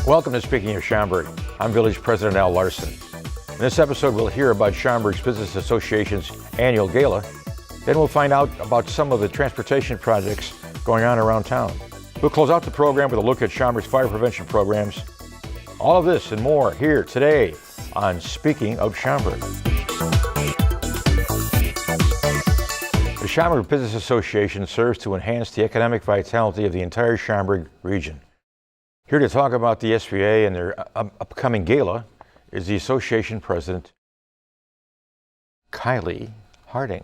Welcome to Speaking of Schaumburg. I'm Village President Al Larson. In this episode, we'll hear about Schaumburg Business Association's annual gala. Then we'll find out about some of the transportation projects going on around town. We'll close out the program with a look at Schaumburg's fire prevention programs. All of this and more here today on Speaking of Schaumburg. The Schaumburg Business Association serves to enhance the economic vitality of the entire Schaumburg region. Here to talk about the SBA and their upcoming gala is the association president, Kylie Harding.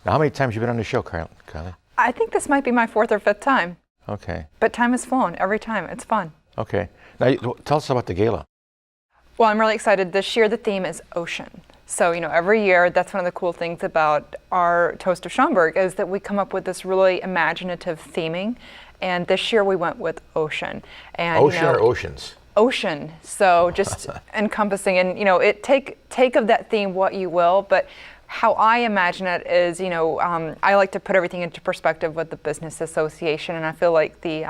Now, how many times have you been on the show, Kylie? I think this might be my fourth or fifth time. Okay. But time has flown every time. It's fun. Okay. Now, tell us about the gala. Well, I'm really excited. This year, the theme is ocean. So, every year, that's one of the cool things about our Toast of Schaumburg is that we come up with this really imaginative theming. And this year, we went with ocean. And, ocean or oceans? Ocean. So just encompassing, and, take of that theme what you will, but how I imagine it is, I like to put everything into perspective with the business association, and I feel like the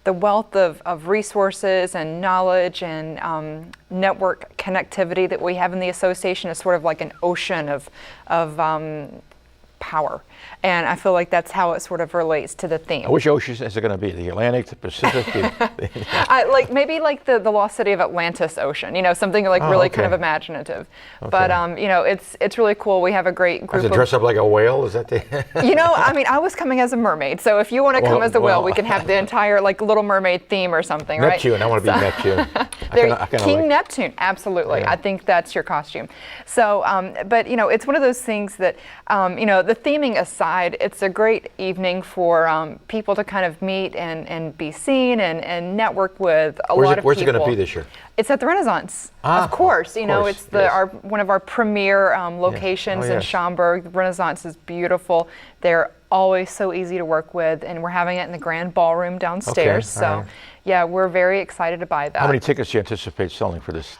wealth of resources and knowledge and network connectivity that we have in the association is sort of like an ocean of power, and I feel like that's how it sort of relates to the theme. Which ocean is it going to be? The Atlantic, the Pacific? Maybe like the lost city of Atlantis Ocean, something like really kind of imaginative. Okay. But it's really cool. We have a great group. Does it dress up like a whale? Is that the? I was coming as a mermaid, so if you want to come as a whale, we can have the entire Little Mermaid theme or something, Neptune, right? I want to be Neptune. King Neptune, absolutely. Yeah. I think that's your costume. So, but it's one of those things that the theming aside, it's a great evening for people to kind of meet and be seen and network with a lot of people. Where's it going to be this year? It's at the Renaissance, of course. It's one of our premier locations in Schaumburg. The Renaissance is beautiful. They're always so easy to work with, and we're having it in the grand ballroom downstairs. Okay, right. Yeah, we're very excited to buy that. How many tickets do you anticipate selling for this?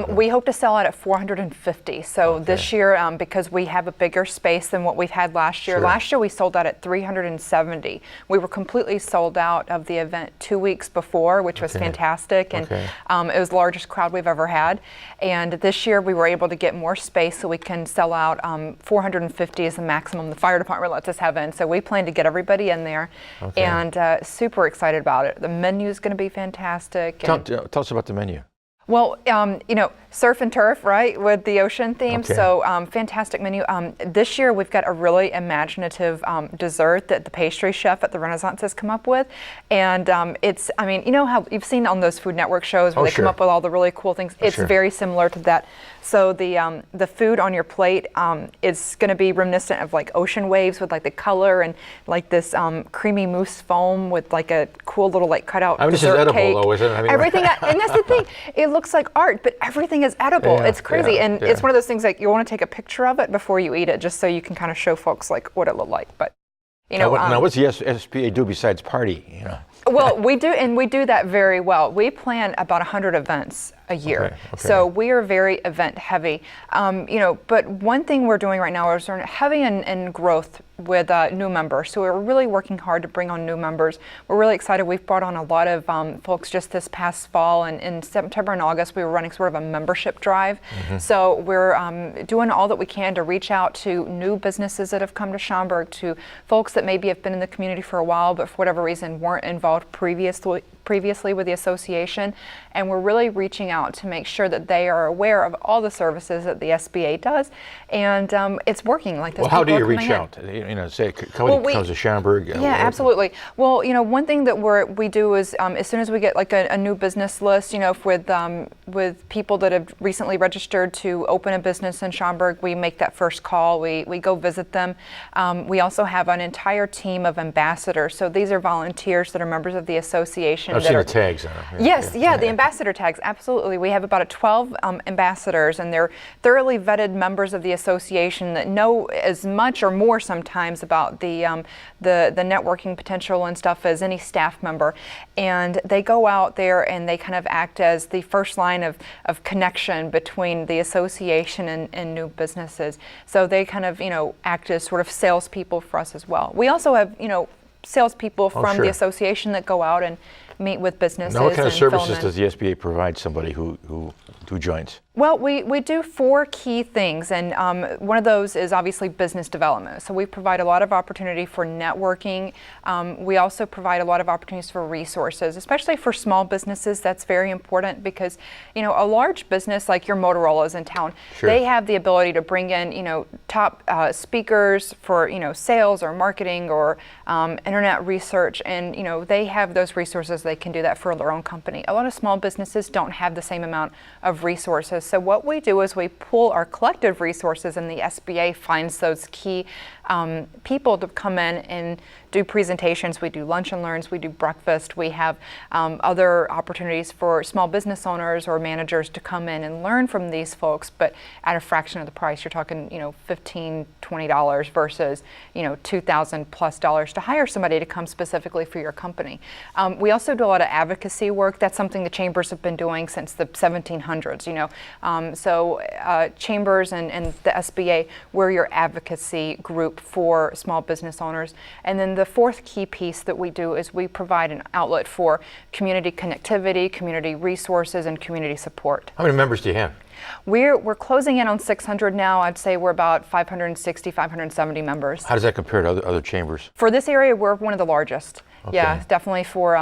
We hope to sell out at 450. So this year, because we have a bigger space than what we've had last year. Sure. Last year we sold out at 370. We were completely sold out of the event 2 weeks before, which was fantastic, and it was the largest crowd we've ever had. And this year we were able to get more space so we can sell out. 450 is the maximum the fire department lets us have in. So we plan to get everybody in there, and super excited about it. The menu is going to be fantastic. Tell us about the menu. Well, surf and turf, right, with the ocean theme. Okay. So fantastic menu. This year we've got a really imaginative dessert that the pastry chef at the Renaissance has come up with. And it's, how you've seen on those Food Network shows where they come up with all the really cool things. It's very similar to that. So the food on your plate is going to be reminiscent of like ocean waves with like the color and like this creamy mousse foam with like a cool little like cutout dessert this is edible cake. Though, isn't it? Everything, and that's the thing. It looks like art, but everything is edible. It's crazy, and it's one of those things like you want to take a picture of it before you eat it, just so you can kind of show folks like what it looked like. But now what's the SPA do besides party? Well, we do that very well. We plan about 100 events a year. So we are very event heavy. But one thing we're doing right now is we're heavy in growth with new members. So we're really working hard to bring on new members. We're really excited. We've brought on a lot of folks just this past fall, and in September and August we were running sort of a membership drive. So we're doing all that we can to reach out to new businesses that have come to Schaumburg, to folks that maybe have been in the community for a while but for whatever reason weren't involved previously with the association, and we're really reaching out to make sure that they are aware of all the services that the SBA does, and it's working. Like this. Well, how do you reach out? Say comes to Schaumburg. Absolutely. Well, one thing that we do is as soon as we get like a new business list, with people that have recently registered to open a business in Schaumburg, we make that first call. We go visit them. We also have an entire team of ambassadors. So these are volunteers that are members of the association. I've seen the tags on them. Yes, the ambassador tags, absolutely. We have about 12 ambassadors, and they're thoroughly vetted members of the association that know as much or more sometimes about the networking potential and stuff as any staff member. And they go out there and they kind of act as the first line of connection between the association and new businesses. So they kind of, act as sort of salespeople for us as well. We also have, salespeople from the association that go out and meet with businesses. Now, what kind of and fill them services in. does the SBA provide somebody who joins? Well, we do 4 key things, and one of those is obviously business development. So we provide a lot of opportunity for networking. We also provide a lot of opportunities for resources, especially for small businesses. That's very important because, a large business like your Motorola's in town, Sure. they have the ability to bring in, top speakers for, sales or marketing or internet research, and, they have those resources. They can do that for their own company. A lot of small businesses don't have the same amount of resources. So what we do is we pool our collective resources, and the SBA finds those key people to come in and do presentations. We do lunch and learns, we do breakfast, we have other opportunities for small business owners or managers to come in and learn from these folks, but at a fraction of the price. You're talking, $15, $20 versus, $2,000 plus to hire somebody to come specifically for your company. We also do a lot of advocacy work. That's something the chambers have been doing since the 1700s, So chambers and the SBA, we're your advocacy group for small business owners. And then the 4th key piece that we do is we provide an outlet for community connectivity, community resources, and community support. How many members do you have? We're closing in on 600 now. I'd say we're about 560, 570 members. How does that compare to other chambers? For this area, we're one of the largest. Okay. Yeah, definitely for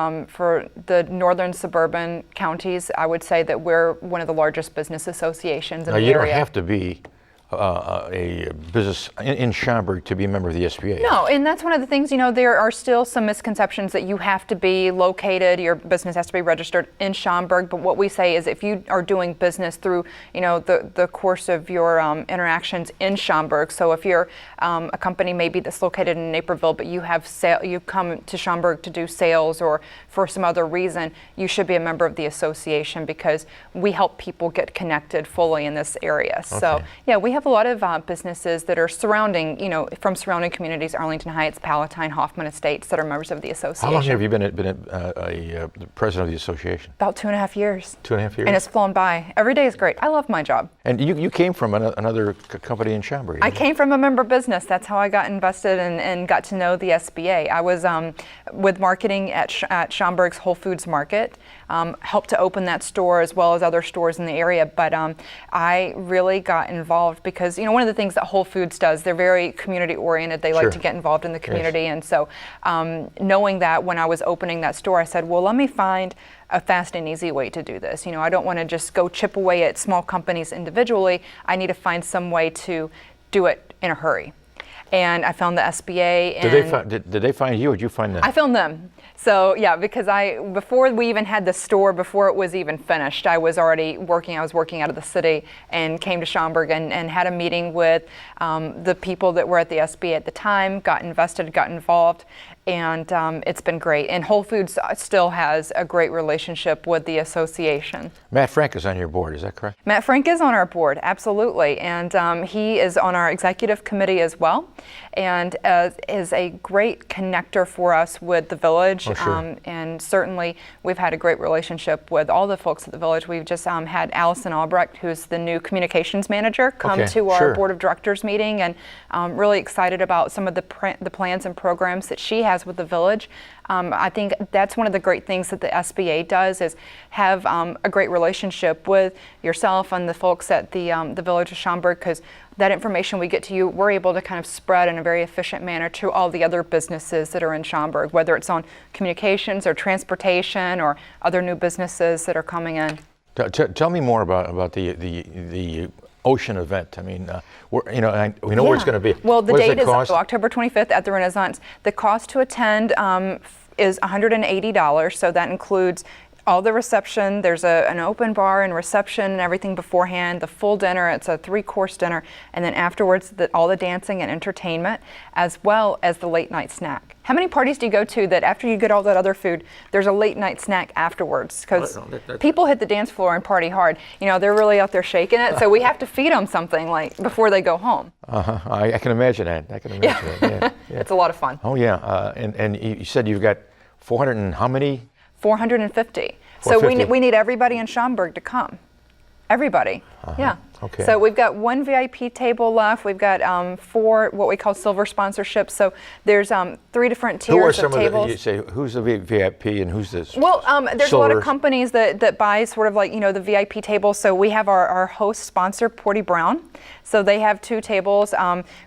the northern suburban counties, I would say that we're one of the largest business associations in Now, the you area. don't have to be a business in Schaumburg to be a member of the SBA. No, and that's one of the things, there are still some misconceptions that you have to be located, your business has to be registered in Schaumburg, but what we say is if you are doing business through, the course of your interactions in Schaumburg, so if you're a company maybe that's located in Naperville, but you come to Schaumburg to do sales or for some other reason, you should be a member of the association because we help people get connected fully in this area. So, Okay. yeah, we have a lot of businesses that are surrounding, from surrounding communities, Arlington Heights, Palatine, Hoffman Estates, that are members of the association. How long have you been a president of the association? About 2.5 years. 2.5 years? And it's flown by. Every day is great. I love my job. And you came from another company in Schaumburg. I came from a member business. That's how I got invested and got to know the SBA. I was with marketing at Schaumburg's Whole Foods Market, helped to open that store as well as other stores in the area. But I really got involved because, one of the things that Whole Foods does, they're very community oriented. They Sure. like to get involved in the community. Yes. And so knowing that when I was opening that store, I said, well, let me find a fast and easy way to do this. I don't want to just go chip away at small companies individually. I need to find some way to do it in a hurry. And I found the SBA. And Did they find you, or did you find them? I found them. So yeah, because before we even had the store, before it was even finished, I was already working. I was working out of the city and came to Schaumburg and had a meeting with the people that were at the SBA at the time, got invested, got involved, and it's been great. And Whole Foods still has a great relationship with the association. Matt Frank is on your board, is that correct? Matt Frank is on our board, absolutely, and he is on our executive committee as well, and is a great connector for us with the village. Oh, sure. And certainly we've had a great relationship with all the folks at the village. We've just had Allison Albrecht, who's the new communications manager, come to our sure. board of directors meeting, and really excited about some of the plans and programs that she has with the village. I think that's one of the great things that the SBA does is have a great relationship with yourself and the folks at the Village of Schaumburg, because that information we get to you, we're able to kind of spread in a very efficient manner to all the other businesses that are in Schaumburg, whether it's on communications or transportation or other new businesses that are coming in. Tell me more about the Ocean event. I mean, we know where it's going to be. Well, the what date is cost? October 25th at the Renaissance. The cost to attend is $180, so that includes all the reception. There's an open bar and reception and everything beforehand, the full dinner. It's a 3-course dinner, and then afterwards all the dancing and entertainment, as well as the late night snack. How many parties do you go to that after you get all that other food, there's a late night snack afterwards? Because people hit the dance floor and party hard. They're really out there shaking it, so we have to feed them something like before they go home. I can imagine that. I can imagine that. Yeah. It's a lot of fun. Oh yeah, and you said you've got 400 and how many? 450. So 450. we need everybody in Schaumburg to come. Everybody. Yeah. Okay. So we've got one VIP table left. We've got 4 what we call silver sponsorships. So there's 3 different Who are tiers some of tables. of the, you say, who's the VIP and who's this? Well, there's a lot of silver? companies that buy sort of like, the VIP table. So we have our host sponsor, Porty Brown. So they have 2 tables.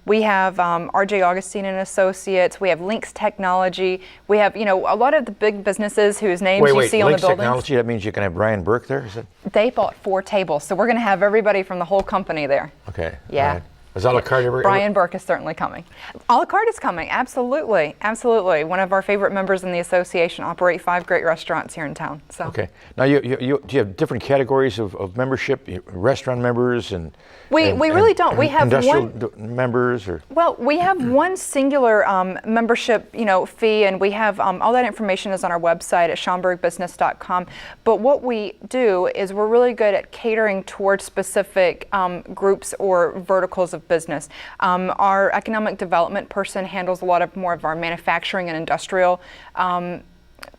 We have RJ Augustine and Associates. We have Links Technology. We have, a lot of the big businesses whose names you see on the Links buildings. Technology, that means you can have Brian Burke there, is it? They bought 4 tables. So we're going to have everybody from the whole company there. Okay. Yeah. All right. Is a la carte ever? Brian Burke is certainly coming. A la carte is coming, absolutely, absolutely. One of our favorite members in the association, operate 5 great restaurants here in town. So. Okay. Now, do you have different categories of membership? Restaurant members and we really don't. We have industrial one members, or well, we have one singular membership, fee, and we have all that information is on our website at schaumburgbusiness.com. But what we do is we're really good at catering towards specific groups or verticals of business. Our economic development person handles a lot more of our manufacturing and industrial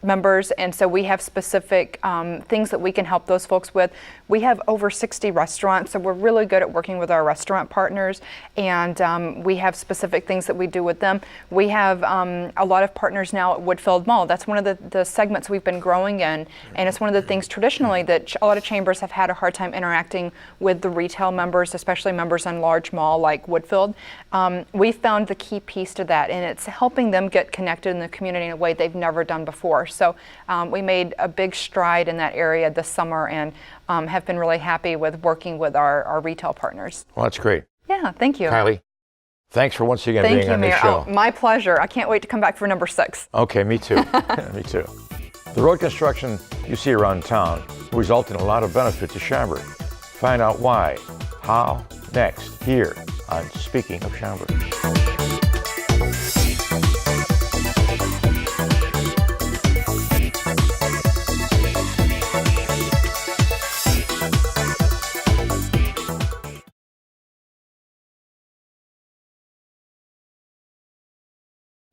members, and so we have specific things that we can help those folks with. We have over 60 restaurants, so we're really good at working with our restaurant partners, and we have specific things that we do with them. We have a lot of partners now at Woodfield Mall. That's one of the segments we've been growing in, and it's one of the things traditionally that a lot of chambers have had a hard time interacting with the retail members, especially members in large mall like Woodfield. We found the key piece to that, and it's helping them get connected in the community in a way they've never done before. So we made a big stride in that area this summer, and have been really happy with working with our retail partners. well, that's great. Yeah, thank you. Kylie, thanks for once again Thank being you, on this Mayor. show. Oh, my pleasure. I can't wait to come back for number 6. Okay, me too. Me too. The road construction you see around town will result in a lot of benefit to Schaumburg. Find out why, how, next, here on Speaking of Schaumburg.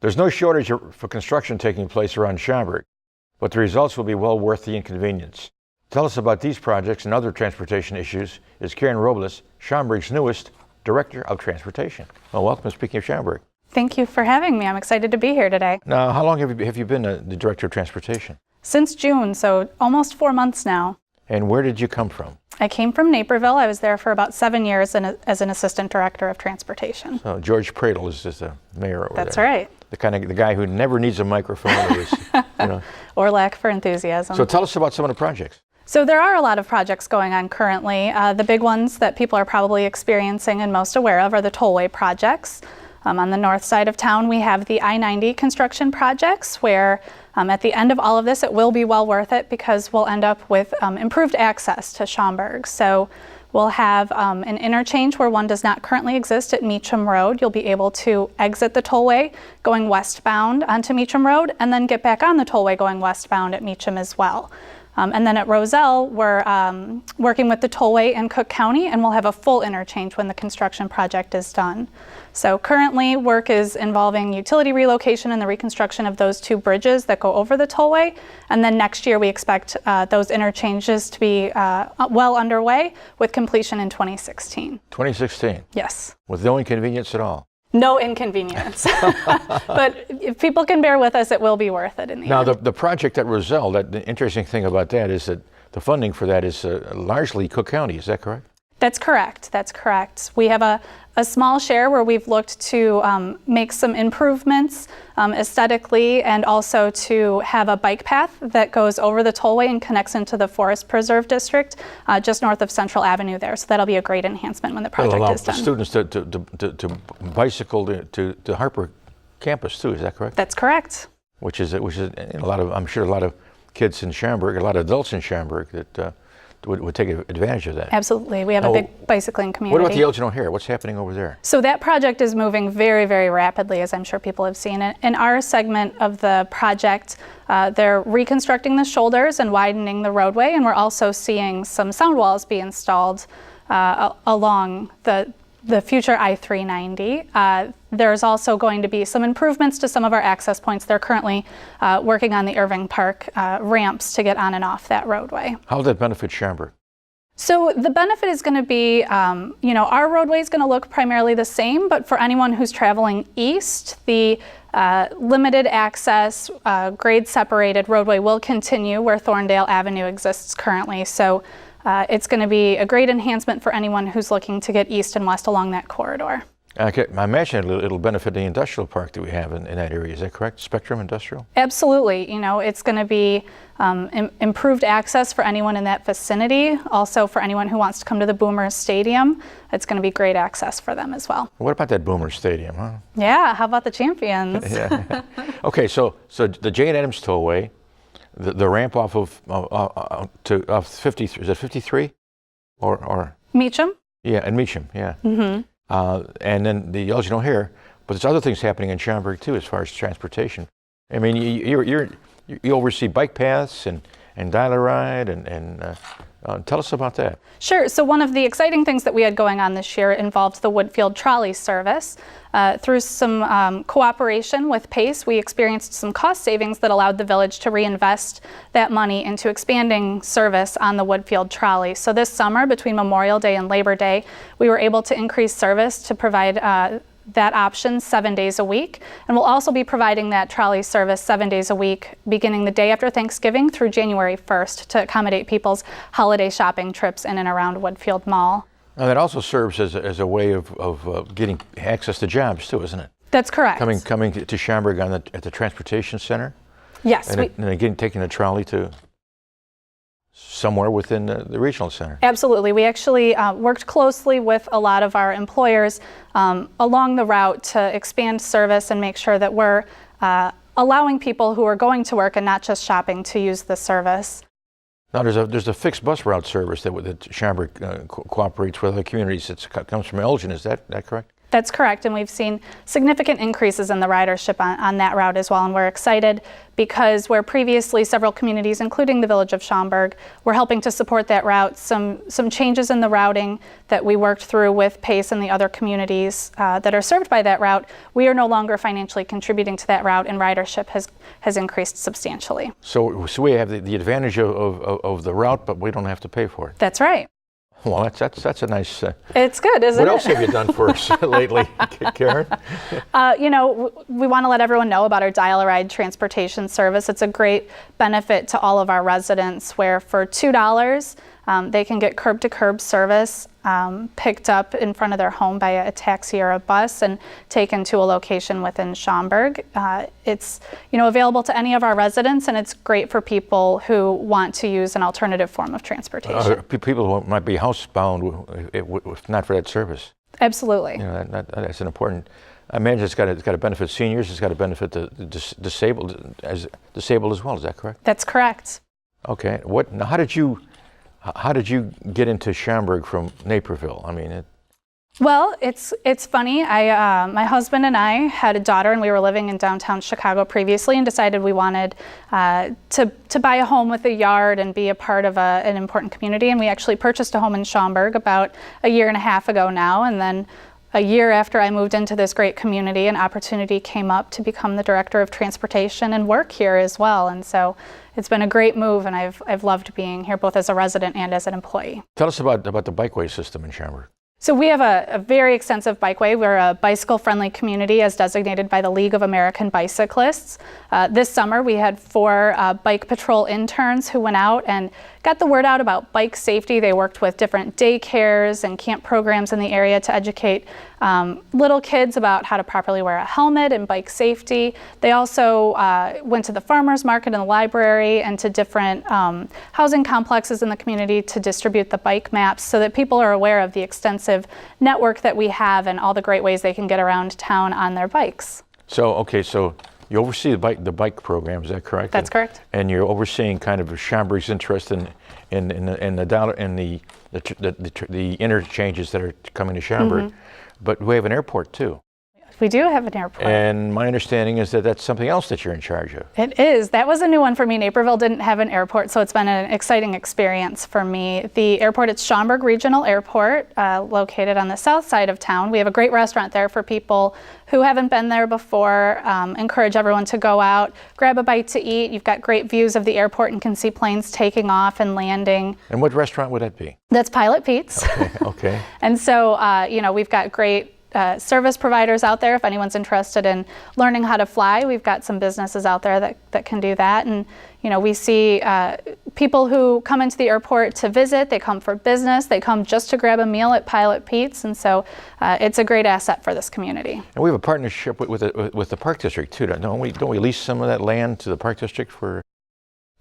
There's no shortage for construction taking place around Schaumburg, but the results will be well worth the inconvenience. Tell us about these projects and other transportation issues is Karen Robles, Schaumburg's newest Director of Transportation. Well, welcome to Speaking of Schaumburg. Thank you for having me. I'm excited to be here today. Now, how long have you been the Director of Transportation? Since June, so almost 4 months now. And where did you come from? I came from Naperville. I was there for about 7 years as an Assistant Director of Transportation. So George Pradle is just the mayor over That's there. right. The guy who never needs a microphone. Or lack for enthusiasm. So tell us about some of the projects. So there are a lot of projects going on currently. The big ones that people are probably experiencing and most aware of are the tollway projects. On the north side of town, we have the I-90 construction projects where at the end of all of this, it will be well worth it because we'll end up with improved access to Schaumburg. So we'll have an interchange where one does not currently exist at Meacham Road. You'll be able to exit the tollway going westbound onto Meacham Road and then get back on the tollway going westbound at Meacham as well. And then at Roselle, we're working with the tollway in Cook County, and we'll have a full interchange when the construction project is done. So currently, work is involving utility relocation and the reconstruction of those 2 bridges that go over the tollway. And then next year, we expect those interchanges to be well underway with completion in 2016. 2016? Yes. With no inconvenience at all? No inconvenience. But if people can bear with us, it will be worth it in the Now, end. the project at Roselle, the interesting thing about that is that the funding for that is largely Cook County, is that correct? That's correct. That's correct. We have a small share where we've looked to make some improvements aesthetically and also to have a bike path that goes over the tollway and connects into the Forest Preserve District just north of Central Avenue there. So that'll be a great enhancement when the project It'll allow is done. students to bicycle to Harper campus too, is that correct? That's correct. Which is a lot of, I'm sure a lot of kids in Schaumburg, a lot of adults in Schaumburg that would take advantage of that. Absolutely. We have a big bicycling community. What about the Elgin O'Hare? What's happening over there? So that project is moving very, very rapidly, as I'm sure people have seen. In our segment of the project, they're reconstructing the shoulders and widening the roadway, and we're also seeing some sound walls be installed along the future I-390. There's also going to be some improvements to some of our access points. They're currently working on the Irving Park ramps to get on and off that roadway. How will that benefit Schaumburg? So the benefit is going to be, our roadway is going to look primarily the same, but for anyone who's traveling east, the limited access, grade separated roadway will continue where Thorndale Avenue exists currently. So it's going to be a great enhancement for anyone who's looking to get east and west along that corridor. Okay, I imagine it'll benefit the industrial park that we have in that area. Is that correct? Spectrum Industrial? Absolutely. It's going to be improved access for anyone in that vicinity. Also for anyone who wants to come to the Boomers Stadium, it's going to be great access for them as well. What about that Boomers Stadium, huh? Yeah, how about the Champions? Yeah. Okay, so the Jane Addams Tollway, the ramp off of 53, is it 53? Or Meacham? Yeah, and Meacham, yeah. Mm-hmm. And then the Elgin O'Hare, but there's other things happening in Schaumburg too as far as transportation. I mean, you oversee bike paths and dial-a-ride and tell us about that. Sure. So one of the exciting things that we had going on this year involved the Woodfield trolley service. Through some cooperation with PACE, we experienced some cost savings that allowed the village to reinvest that money into expanding service on the Woodfield trolley. So this summer, between Memorial Day and Labor Day, we were able to increase service to provide that option 7 days a week. And we'll also be providing that trolley service 7 days a week, beginning the day after Thanksgiving through January 1st to accommodate people's holiday shopping trips in and around Woodfield Mall. Now that also serves as a way of getting access to jobs too, isn't it? That's correct. Coming to Schaumburg at the transportation center. Yes. And again, taking a trolley to somewhere within the regional center. Absolutely. We actually worked closely with a lot of our employers along the route to expand service and make sure that we're allowing people who are going to work and not just shopping to use the service. Now there's a fixed bus route service that Schaumburg cooperates with other communities. It comes from Elgin. Is that correct? That's correct, and we've seen significant increases in the ridership on that route as well, and we're excited because where previously several communities, including the village of Schaumburg, were helping to support that route, some changes in the routing that we worked through with PACE and the other communities that are served by that route, we are no longer financially contributing to that route, and ridership has increased substantially. So we have the advantage of the route, but we don't have to pay for it. That's right. Well, that's a nice. It's good, isn't it? What else have you done for us lately, Karen? We want to let everyone know about our dial-a-ride transportation service. It's a great benefit to all of our residents, where for $2 they can get curb-to-curb service picked up in front of their home by a taxi or a bus and taken to a location within Schaumburg. It's available to any of our residents, and it's great for people who want to use an alternative form of transportation. People who might be housebound if not for that service. Absolutely. That's an important. I imagine it's got to benefit seniors. It's got to benefit the disabled as well. Is that correct? That's correct. Okay. Now, how did you get into Schaumburg from Naperville? I mean, Well, it's funny. My husband and I had a daughter, and we were living in downtown Chicago previously, and decided we wanted to buy a home with a yard and be a part of an important community. And we actually purchased a home in Schaumburg about a year and a half ago now. And then a year after I moved into this great community, an opportunity came up to become the director of transportation and work here as well. And so it's been a great move, and I've loved being here both as a resident and as an employee. Tell us about the bikeway system in Schaumburg. So we have a very extensive bikeway. We're a bicycle-friendly community as designated by the League of American Bicyclists. This summer we had 4 bike patrol interns who went out and got the word out about bike safety. They worked with different daycares and camp programs in the area to educate little kids about how to properly wear a helmet and bike safety. They also went to the farmers market and the library and to different housing complexes in the community to distribute the bike maps so that people are aware of the extensive network that we have and all the great ways they can get around town on their bikes. So you oversee the bike program, is that correct? That's correct. And you're overseeing kind of Schaumburg's interest in the interchanges that are coming to Schaumburg. Mm-hmm. But we have an airport too. We do have an airport. And my understanding is that that's something else that you're in charge of. It is. That was a new one for me. Naperville didn't have an airport, so it's been an exciting experience for me. The airport, it's Schaumburg Regional Airport, located on the south side of town. We have a great restaurant there for people who haven't been there before. Encourage everyone to go out, grab a bite to eat. You've got great views of the airport and can see planes taking off and landing. And what restaurant would that be? That's Pilot Pete's. Okay. And so, we've got great service providers out there. If anyone's interested in learning how to fly, we've got some businesses out there that can do that. And we see people who come into the airport to visit. They come for business. They come just to grab a meal at Pilot Pete's. And so it's a great asset for this community. And we have a partnership with the Park District too, don't we? Don't we lease some of that land to the Park District for?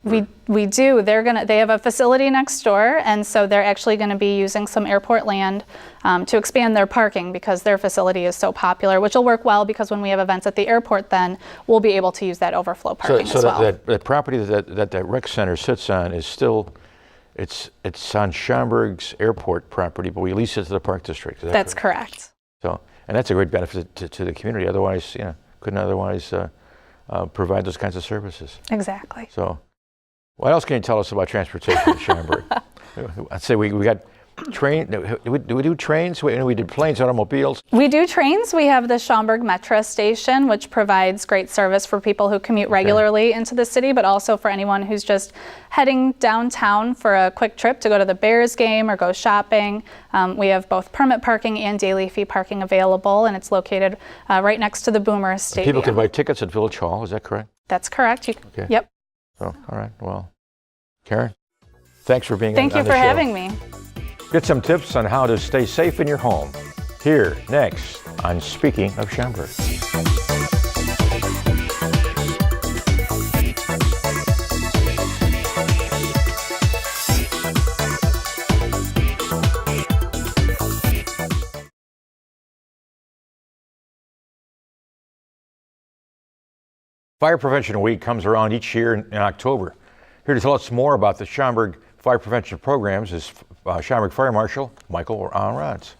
We do. They have a facility next door, and so they're actually going to be using some airport land to expand their parking because their facility is so popular, which will work well because when we have events at the airport, then we'll be able to use that overflow parking as well. So that property that rec center sits on is still, it's on Schaumburg's airport property, but we lease it to the Park District. That's correct. So, and that's a great benefit to the community. Otherwise, couldn't otherwise provide those kinds of services. Exactly. So. What else can you tell us about transportation in Schaumburg? I'd say we got train. Do we do trains? We did planes, automobiles. We do trains. We have the Schaumburg Metro Station, which provides great service for people who commute regularly into the city, but also for anyone who's just heading downtown for a quick trip to go to the Bears game or go shopping. We have both permit parking and daily fee parking available, and it's located right next to the Boomer Stadium. People can buy tickets at Village Hall. Is that correct? That's correct. Okay. Yep. So, all right. Well, Karen, thanks for being Thank on the show. you for having me. Get some tips on how to stay safe in your home. Here, next, on Speaking of Schaumburg. Fire Prevention Week comes around each year in October. Here to tell us more about the Schaumburg Fire Prevention Programs is Schaumburg Fire Marshal Michael Rods.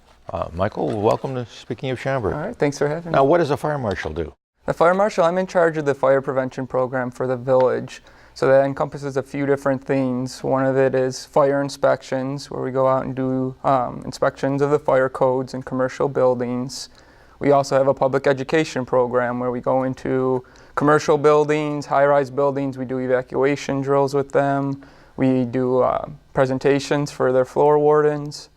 Michael, welcome to Speaking of Schaumburg. All right, thanks for having me. Now, what does a Fire Marshal do? The Fire Marshal, I'm in charge of the fire prevention program for the village. So that encompasses a few different things. One of it is fire inspections, where we go out and do inspections of the fire codes in commercial buildings. We also have a public education program where we go into commercial buildings, high-rise buildings. We do evacuation drills with them. We do presentations for their floor wardens.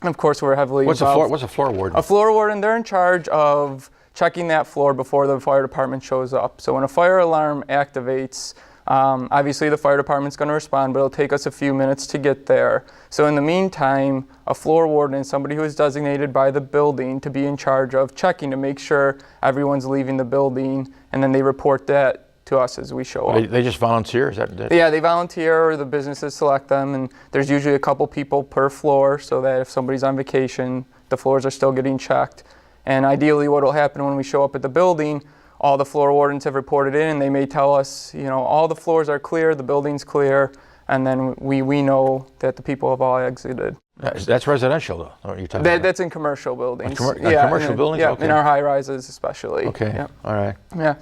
And of course, we're heavily involved. What's a floor warden? A floor warden, they're in charge of checking that floor before the fire department shows up. So when a fire alarm activates, obviously the fire department's going to respond, but it'll take us a few minutes to get there. So in the meantime, a floor warden is somebody who is designated by the building to be in charge of checking to make sure everyone's leaving the building, and then they report that to us as we show up. They just volunteer? Is that? Yeah, they volunteer, or the businesses select them, and there's usually a couple people per floor so that if somebody's on vacation, the floors are still getting checked. And ideally what will happen when we show up at the building, all the floor wardens have reported in, and they may tell us, all the floors are clear, the building's clear, and then we know that the people have all exited. That's residential, though, aren't you talking about? That's in commercial buildings. Commercial buildings? Yeah, okay. In our high-rises especially. Okay, yeah. All right. Yeah.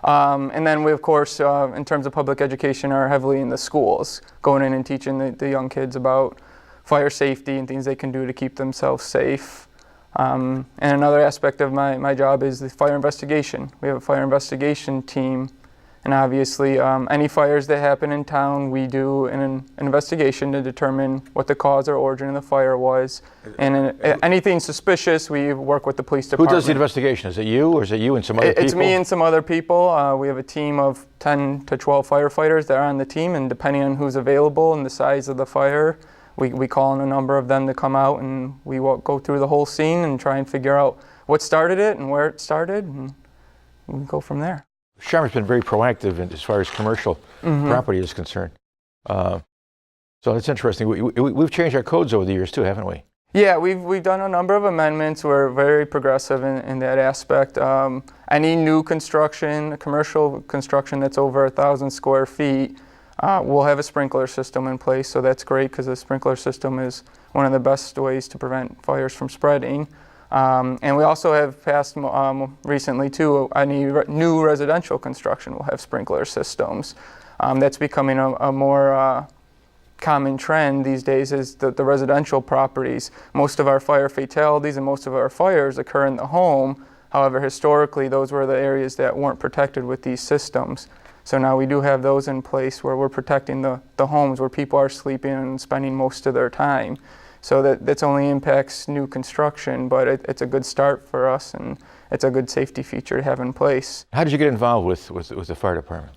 And then we, of course, in terms of public education, are heavily in the schools, going in and teaching the young kids about fire safety and things they can do to keep themselves safe. And another aspect of my job is the fire investigation. We have a fire investigation team, and obviously any fires that happen in town, we do an investigation to determine what the cause or origin of the fire was. And anything suspicious, we work with the police department. Who does the investigation? Is it you, or is it you and some other people? It's me and some other people. We have a team of 10 to 12 firefighters that are on the team, and depending on who's available and the size of the fire, we call on a number of them to come out, and we go through the whole scene and try and figure out what started it and where it started, and we go from there. Schaumburg's been very proactive as far as commercial property is concerned. So it's interesting. We've changed our codes over the years too, haven't we? Yeah, we've done a number of amendments. We're very progressive in that aspect. Any new construction, commercial construction that's over 1,000 square feet, we'll have a sprinkler system in place, so that's great because the sprinkler system is one of the best ways to prevent fires from spreading. And we also have passed recently too, any new residential construction will have sprinkler systems. That's becoming a more common trend these days is the residential properties. Most of our fire fatalities and most of our fires occur in the home. However, historically, those were the areas that weren't protected with these systems. So now we do have those in place where we're protecting the homes where people are sleeping and spending most of their time. So that's only impacts new construction, but it's a good start for us, and it's a good safety feature to have in place. How did you get involved with the fire department?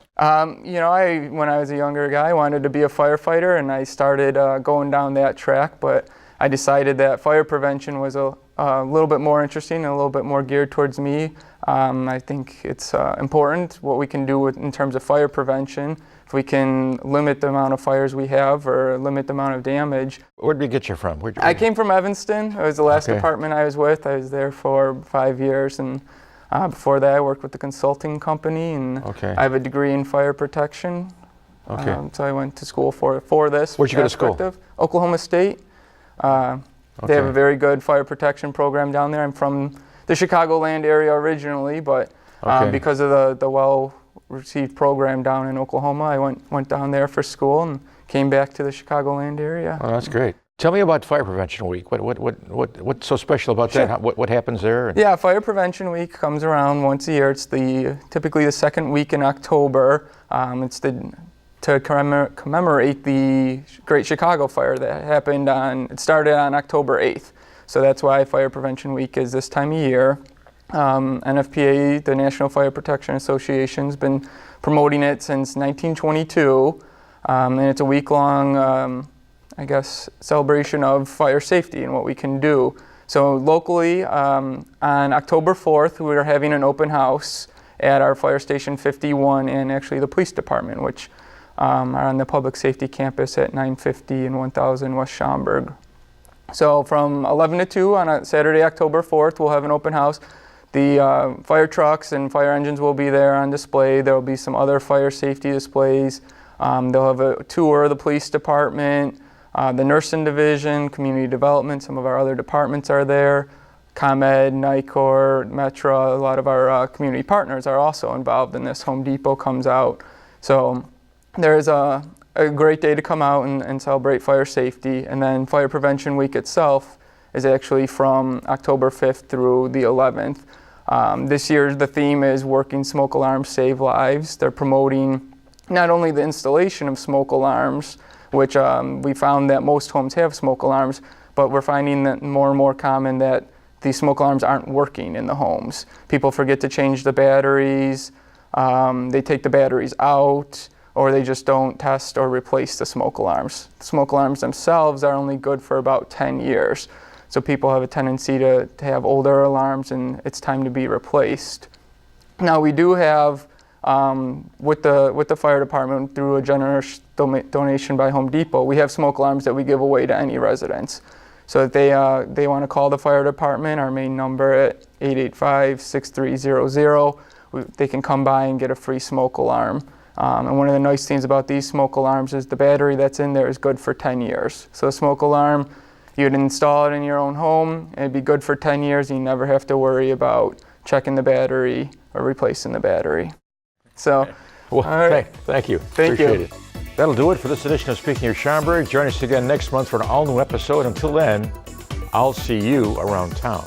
You know, when I was a younger guy, I wanted to be a firefighter, and I started going down that track, but I decided that fire prevention was a little bit more interesting and a little bit more geared towards me. I think it's important what we can do in terms of fire prevention. If we can limit the amount of fires we have or limit the amount of damage. Where did we get you from? I came from Evanston. It was the last department I was with. I was there for 5 years, and before that I worked with the consulting company, and I have a degree in fire protection. So I went to school for this. Where'd you go to school? Oklahoma State. They have a very good fire protection program down there. I'm from the Chicagoland area originally, but because of the well-received program down in Oklahoma, I went down there for school and came back to the Chicagoland area. Oh, that's great. Tell me about Fire Prevention Week. What's so special about that? What happens there? Yeah, Fire Prevention Week comes around once a year. It's typically the second week in October. It's to commemorate the Great Chicago Fire that happened it started on October 8th. So that's why Fire Prevention Week is this time of year. NFPA, the National Fire Protection Association, has been promoting it since 1922. And it's a week-long, celebration of fire safety and what we can do. So locally, on October 4th, we are having an open house at our Fire Station 51 and actually the police department, which are on the public safety campus at 950 and 1000 West Schaumburg. So from 11 to 2 on a Saturday, October 4th, we'll have an open house. The fire trucks and fire engines will be there on display. There will be some other fire safety displays. They'll have a tour of the police department, the nursing division, community development. Some of our other departments are there. ComEd, NICOR, Metra, a lot of our community partners are also involved in this. Home Depot comes out. So there's a great day to come out and celebrate fire safety. And then Fire Prevention Week itself is actually from October 5th through the 11th. This year the theme is Working Smoke Alarms Save Lives. They're promoting not only the installation of smoke alarms, which we found that most homes have smoke alarms, but we're finding that more and more common that these smoke alarms aren't working in the homes. People forget to change the batteries, they take the batteries out, or they just don't test or replace the smoke alarms. The smoke alarms themselves are only good for about 10 years. So people have a tendency to have older alarms, and it's time to be replaced. Now we do have, with the fire department, through a generous donation by Home Depot, we have smoke alarms that we give away to any residents. So if they want to call the fire department, our main number at 885-6300, they can come by and get a free smoke alarm. And one of the nice things about these smoke alarms is the battery that's in there is good for 10 years. So a smoke alarm, you'd install it in your own home, and it'd be good for 10 years, and you never have to worry about checking the battery or replacing the battery. So, well, all right. Thank you. Thank Appreciate you. it. That'll do it for this edition of Speaking of Schaumburg. Join us again next month for an all-new episode. Until then, I'll see you around town.